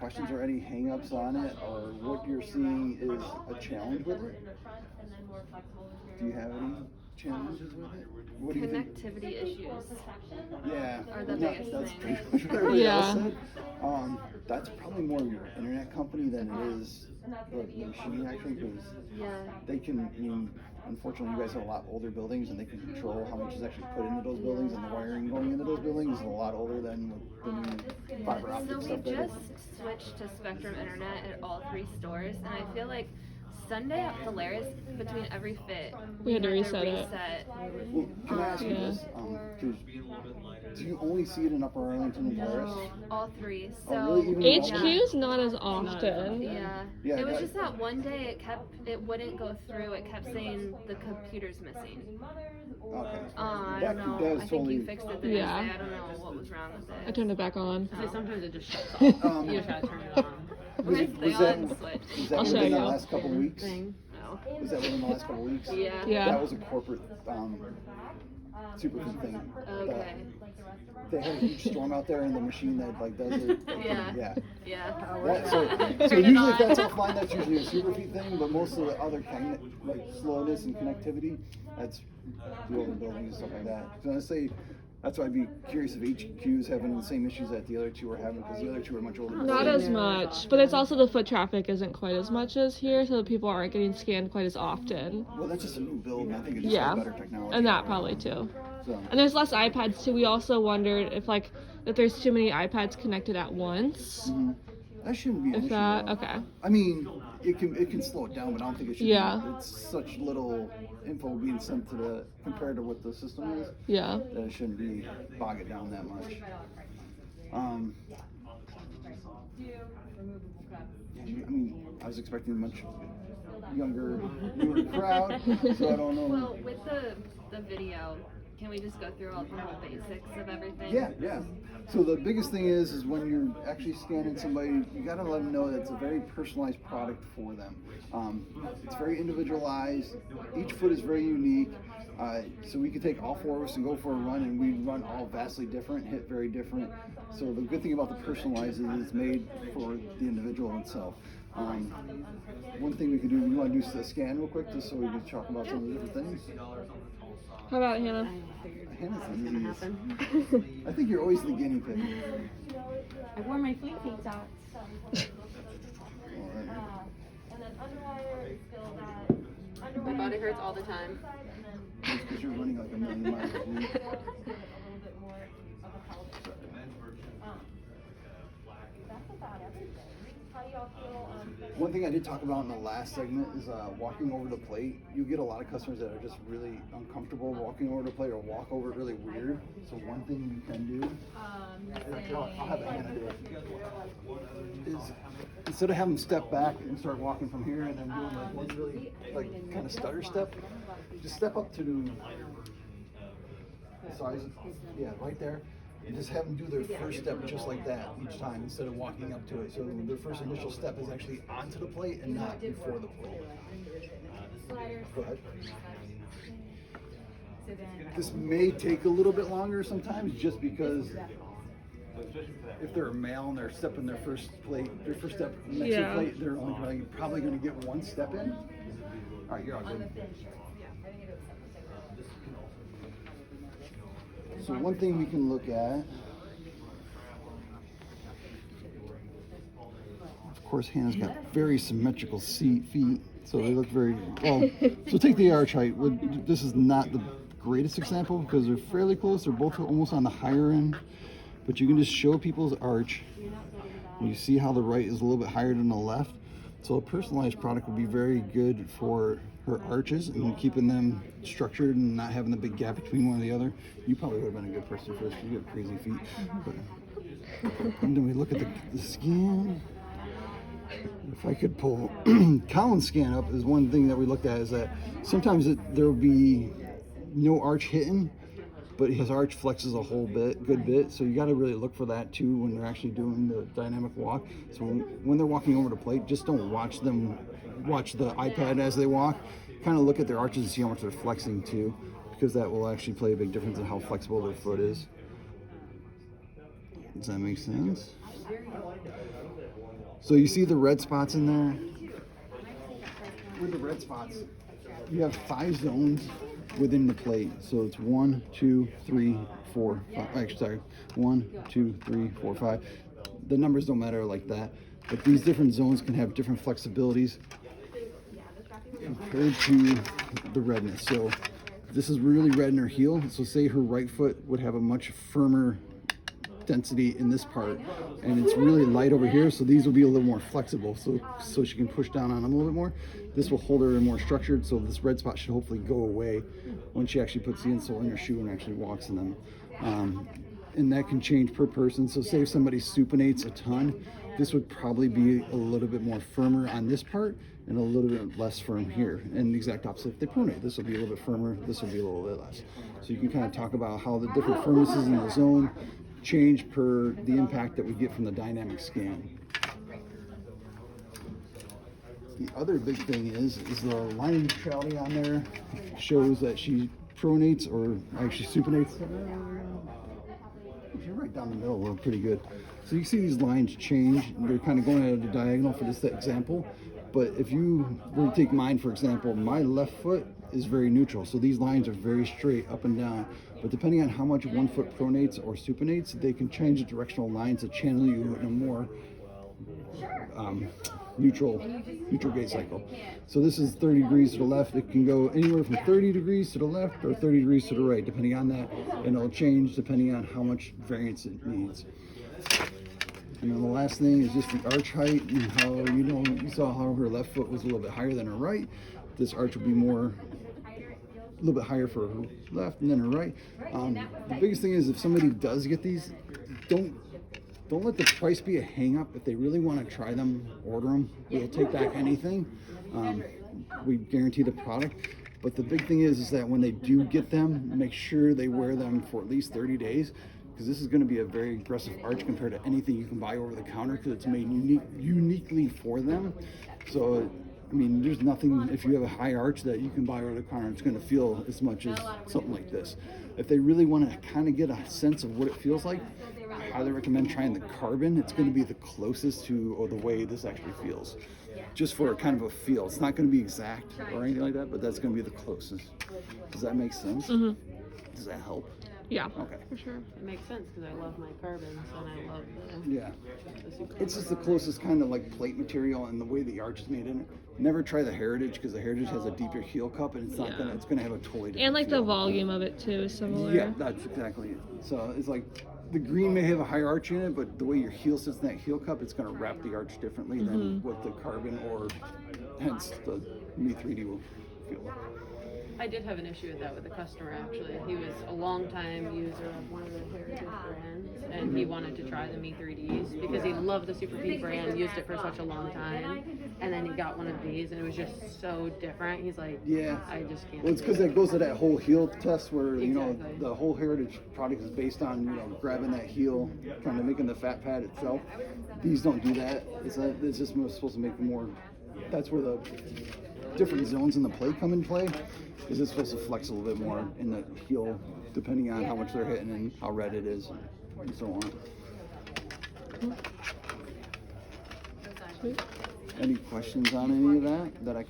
questions or any hang-ups on it, or what you're seeing is a challenge with it? Do you have any challenges with it? What do you think? Connectivity issues. Yeah, are the biggest that's thing. pretty much what everybody else Yeah. said. That's probably more your internet company than it is the machine, I think, because Yeah. they can, I mean, unfortunately, you guys have a lot older buildings, and they can control how much is actually put into those buildings, and the wiring going into those buildings is a lot older than the new fiber optic So we stuff. just switched to Spectrum Internet at all 3 stores, and I feel like Sunday at Polaris, between every fit, We had to reset it. Well, can I ask you Yeah. this? 'Cause do you only see it in Upper Arlington and Polaris? All 3. So Oh, really? Even HQ's not as often. Yeah. Yeah, It was that- just that one day it wouldn't go through. It kept saying the computer's missing. Okay. I That- don't know. that I is think totally- you fixed it the Yeah. next day. I don't know what was wrong with I it. turned it back on. So sometimes it just shuts off. Um, You just gotta turn it on. Was It's that, the on switch was that I'll show within the you. last couple weeks? thing. No. Was that within the last couple weeks? Yeah. Yeah. That was a corporate Superfeet thing. Okay. They had a huge storm out there, and the machine that like does it. Yeah. Yeah. Yeah. So Turn it usually if on. that's offline, that's usually a Superfeet thing, but most of the other kind of like slowness and connectivity, that's the older buildings and stuff like that. So I say that's why I'd be curious if HQ is having the same issues that the other two are having, because the other two are much older. Not buildings. as much, but it's also the foot traffic isn't quite as much as here, so people aren't getting scanned quite as often. Well, that's just a new build, and I think it just Yeah, has better technology. and that probably too. So, And there's less iPads too. We also wondered if there's too many iPads connected at once. that shouldn't be an If issue. that, though. okay. I mean, it can slow it down, but I don't think it should. Yeah. It's such little info being sent to the compared to what the system is. Yeah. That it shouldn't be bog it down that much. I mean, I was expecting a much younger, newer crowd, so I don't know. Well, with the video, can we just go through all the whole basics of everything? Yeah. So the biggest thing is when you're actually scanning somebody, you gotta let them know that it's a very personalized product for them. It's very individualized. Each foot is very unique. So we could take all 4 of us and go for a run, and we run all vastly different, hit very different. So the good thing about the personalized is it's made for the individual itself. One thing we could do, you want to do a scan real quick, just so we can talk about some of the different things. How about it, Hannah? Hannah's the Gonna easiest. happen. I think you're always the guinea pig. I wore my fleet feet out. My body hurts all the time. It's because you're running like a million miles a week. One thing I did talk about in the last segment is walking over the plate. You get a lot of customers that are just really uncomfortable walking over the plate or walk over it really weird. So one thing you can do, I'll have Hannah do it, is instead of having them step back and start walking from here and then doing like one really like kind of stutter step, just step up to the size, right there. And just have them do their first step just like that each time instead of walking up to it. So their first initial step is actually onto the plate and not before the plate. Go ahead. This may take a little bit longer sometimes just because if they're a male and they're stepping their first step next to Yeah. the plate, they're only probably going to get one step in. All right, you're all good. So one thing we can look at, of course, Hannah's got very symmetrical feet, so they look very well. So take the arch height. This is not the greatest example because they're fairly close. They're both almost on the higher end, but you can just show people's arch. And you see how the right is a little bit higher than the left. So a personalized product would be very good for her arches and keeping them structured and not having the big gap between one and the other. You probably would have been a good person for this. You have crazy feet. But, and then we look at the scan. If I could pull Colin's scan up, is one thing that we looked at is that sometimes there will be no arch hitting, but his arch flexes a good bit. So you got to really look for that too when they're actually doing the dynamic walk. So when they're walking over the plate, just don't watch the iPad as they walk. Kind of look at their arches and see how much they're flexing too, because that will actually play a big difference in how flexible their foot is. Does that make sense? So you see the red spots in there? With the red spots, you have 5 zones within the plate. So it's 1, 2, 3, 4, 5. Actually, sorry, 1, 2, 3, 4, 5. The numbers don't matter like that, but these different zones can have different flexibilities compared to the redness. So this is really red in her heel. So say her right foot would have a much firmer density in this part, and it's really light over here, so these will be a little more flexible, so she can push down on them a little bit more. This will hold her more structured, so this red spot should hopefully go away when she actually puts the insole in her shoe and actually walks in them. And that can change per person. So say if somebody supinates a ton, this would probably be a little bit more firmer on this part and a little bit less firm here. And the exact opposite if they pronate. This will be a little bit firmer, this will be a little bit less. So you can kind of talk about how the different firmnesses in the zone change per the impact that we get from the dynamic scan. The other big thing is the line neutrality on there shows that she pronates or actually supinates. If you're right down the middle, we're pretty good. So you see these lines change. They're kind of going at a diagonal for this example. But if you were to take mine, for example, my left foot is very neutral. So these lines are very straight up and down. But depending on how much one foot pronates or supinates, they can change the directional lines to channel you in a more neutral gait cycle. So this is 30 degrees to the left. It can go anywhere from 30 degrees to the left or 30 degrees to the right, depending on that. And it'll change depending on how much variance it needs. And then the last thing is just the arch height and how, you saw how her left foot was a little bit higher than her right. This arch will be more, a little bit higher for her left and then her right. The biggest thing is if somebody does get these, don't let the price be a hang up. If they really want to try them, order them. We'll take back anything. We guarantee the product. But the big thing is that when they do get them, make sure they wear them for at least 30 days. Because this is going to be a very aggressive arch compared to anything you can buy over the counter because it's made uniquely for them. So, I mean, there's nothing, if you have a high arch that you can buy over the counter, it's going to feel as much as something like this. If they really want to kind of get a sense of what it feels like, I highly recommend trying the carbon. It's going to be the closest to the way this actually feels. Just for kind of a feel. It's not going to be exact or anything like that, but that's going to be the closest. Does that make sense? Mm-hmm. Does that help? Yeah, okay, for sure. It makes sense because I love my carbons and I love the super. It's just the closest kind of like plate material and the way the arch is made in it. Never try the Heritage because the Heritage has a deeper heel cup and it's not gonna. It's gonna have a totally different And like feel. the volume of it too is similar. Yeah, that's exactly it. So it's like the green may have a higher arch in it, but the way your heel sits in that heel cup, it's gonna wrap the arch differently than what the carbon or hence the Me 3D will feel like. I did have an issue with that with a customer actually. He was a long time user of one of the Heritage brands and he wanted to try the Me 3Ds because he loved the Superfeet brand, used it for such a long time, and then he got one of these and it was just so different. He's like, yeah, I just can't. Well, it's because it goes to that whole heel test where Exactly. the whole Heritage product is based on grabbing that heel, kind of making the fat pad itself. These don't do that. It's just supposed to make it more. That's where the different zones in the plate come in play. Is it's supposed to flex a little bit more in the heel, depending on how much they're hitting and how red it is, and so on. Sweet. Any questions on any of that I can